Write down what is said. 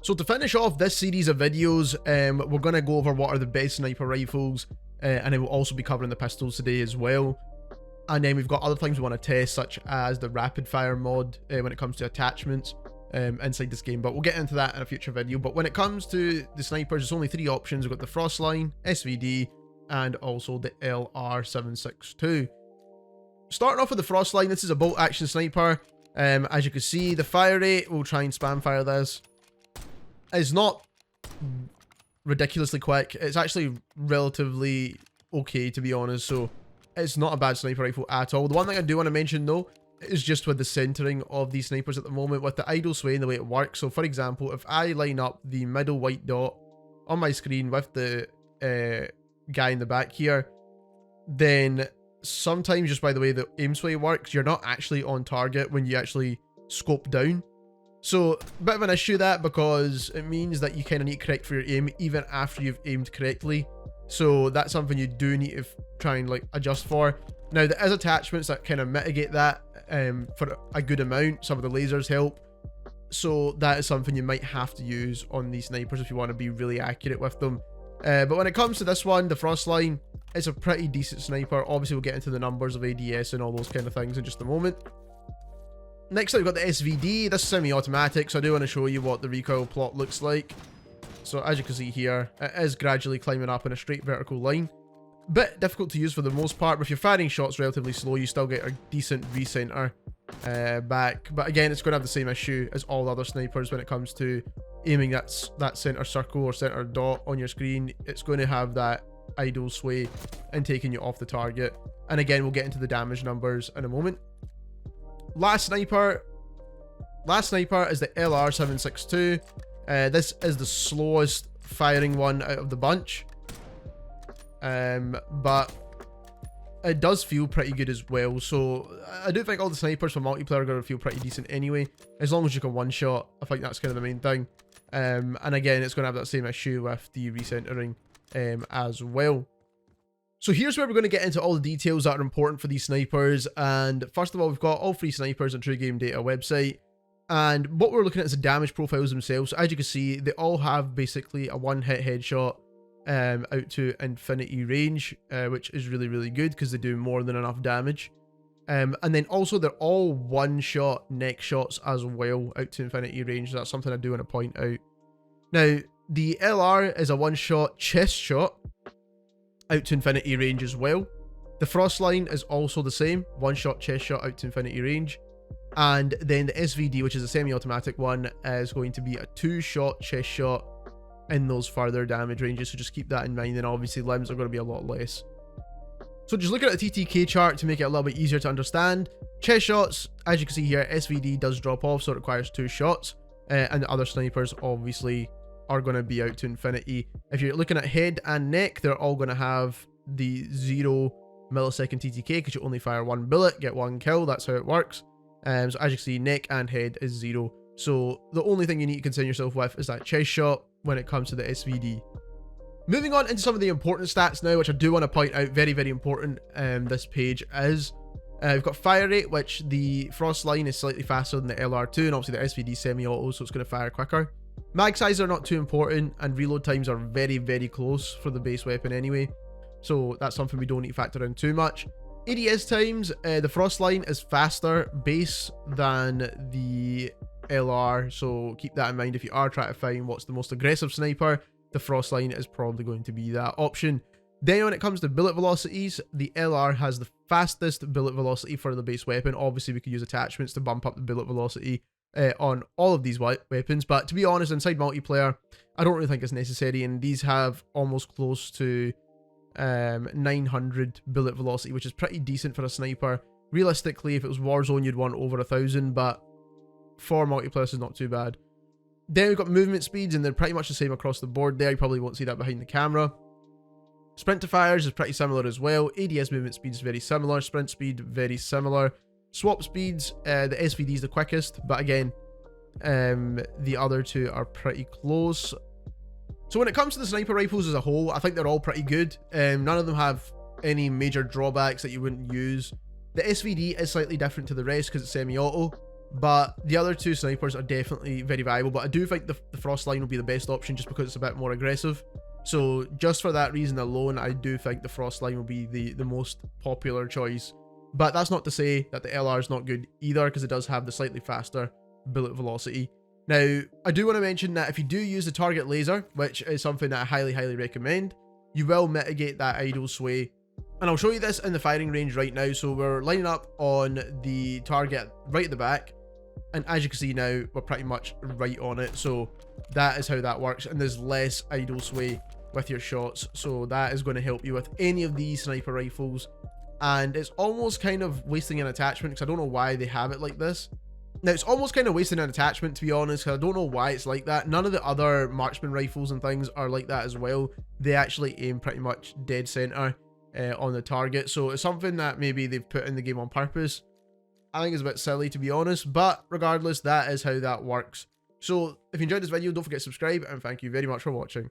So to finish off this series of videos, we're going to go over what are the best sniper rifles, and I will also be covering the pistols today as well. And then we've got other things we want to test, such as the rapid fire mod when it comes to attachments inside this game, but we'll get into that in a future video. But when it comes to the snipers, there's only 3 options. We've got the Frostline, SVD, and also the LR762. Starting off with the Frostline, this is a bolt action sniper. As you can see, the fire rate, we'll try and spam fire this. It's not ridiculously quick. It's actually relatively okay, to be honest, so it's not a bad sniper rifle at all. The one thing I do want to mention though is just with the centering of these snipers at the moment with the idle sway and the way it works. So for example, if I line up the middle white dot on my screen with the guy in the back here, then sometimes just by the way the aim sway works, you're not actually on target when you actually scope down. So a bit of an issue that, because it means that you kind of need to correct for your aim even after you've aimed correctly. So that's something you do need to try and like adjust for. Now there is attachments that kind of mitigate that for a good amount. Some of the lasers help. So that is something you might have to use on these snipers if you want to be really accurate with them. But when it comes to this one, the Frostline, it's a pretty decent sniper. Obviously we'll get into the numbers of ADS and all those kind of things in just a moment. Next up, we've got the SVD. This is semi-automatic, so I do want to show you what the recoil plot looks like. So as you can see here, it is gradually climbing up in a straight vertical line. Bit difficult to use for the most part, but if you're firing shots relatively slow, you still get a decent recenter back. But again, it's going to have the same issue as all other snipers when it comes to aiming that center circle or center dot on your screen. It's going to have that idle sway and taking you off the target. And again, we'll get into the damage numbers in a moment. Last sniper is the LR762. This is the slowest firing one out of the bunch, but it does feel pretty good as well. So I do think all the snipers for multiplayer are going to feel pretty decent anyway, as long as you can one shot. I think that's kind of the main thing. And again, it's going to have that same issue with the recentering as well. So here's where we're going to get into all the details that are important for these snipers. And first of all, we've got all 3 snipers on True Game Data website. And what we're looking at is the damage profiles themselves. So as you can see, they all have basically a one-hit headshot out to infinity range, which is really, really good because they do more than enough damage. And then also they're all one-shot neck shots as well out to infinity range. That's something I do want to point out. Now, the LR is a one-shot chest shot out to infinity range as well. The Frostline is also the same, one-shot chest shot out to infinity range. And then the SVD, which is a semi-automatic one, is going to be a 2-shot chest shot in those further damage ranges. So just keep that in mind, and obviously limbs are going to be a lot less. So just looking at the TTK chart to make it a little bit easier to understand, chest shots, as you can see here, SVD does drop off, so it requires 2 shots, and the other snipers obviously are going to be out to infinity. If you're looking at head and neck, they're all going to have the 0 millisecond TTK because you only fire 1 bullet, get 1 kill. That's how it works. So as you can see, neck and head is 0. So the only thing you need to concern yourself with is that chest shot when it comes to the SVD. Moving on into some of the important stats now, which I do want to point out, very, very important. This page is we've got fire rate, which the Frostline is slightly faster than the LR2, and obviously the SVD semi-auto, so it's going to fire quicker. Mag sizes are not too important, and reload times are very, very close for the base weapon anyway, so that's something we don't need to factor in too much. ADS times, the Frostline is faster base than the LR, so keep that in mind if you are trying to find what's the most aggressive sniper. The Frostline is probably going to be that option. Then when it comes to bullet velocities, the LR has the fastest bullet velocity for the base weapon. Obviously we could use attachments to bump up the bullet velocity on all of these weapons, but to be honest, inside multiplayer I don't really think it's necessary, and these have almost close to 900 bullet velocity, which is pretty decent for a sniper. Realistically, if it was Warzone you'd want over 1000, but for multiplayer it's not too bad. Then we've got movement speeds, and they're pretty much the same across the board there. You probably won't see that behind the camera. Sprint to fires is pretty similar as well. ADS movement speed is very similar. Sprint speed, very similar. Swap speeds, the SVD is the quickest, but again, the other 2 are pretty close. So when it comes to the sniper rifles as a whole, I think they're all pretty good. None of them have any major drawbacks that you wouldn't use. The SVD is slightly different to the rest because it's semi-auto. But the other two snipers are definitely very viable, but I do think the frost line will be the best option just because it's a bit more aggressive. So just for that reason alone, I do think the frost line will be the most popular choice. But that's not to say that the LR is not good either, because it does have the slightly faster bullet velocity. Now, I do want to mention that if you do use the target laser, which is something that I highly recommend, you will mitigate that idle sway. And I'll show you this in the firing range right now. So we're lining up on the target right at the back. And as you can see now, we're pretty much right on it. So that is how that works. And there's less idle sway with your shots. So that is going to help you with any of these sniper rifles. And it's almost kind of wasting an attachment, because I don't know why they have it like this. Now, it's almost kind of wasting an attachment, to be honest, because I don't know why it's like that. None of the other marksman rifles and things are like that as well. They actually aim pretty much dead center on the target. So it's something that maybe they've put in the game on purpose. I think it's a bit silly, to be honest, but regardless, that is how that works. So if you enjoyed this video, don't forget to subscribe, and thank you very much for watching.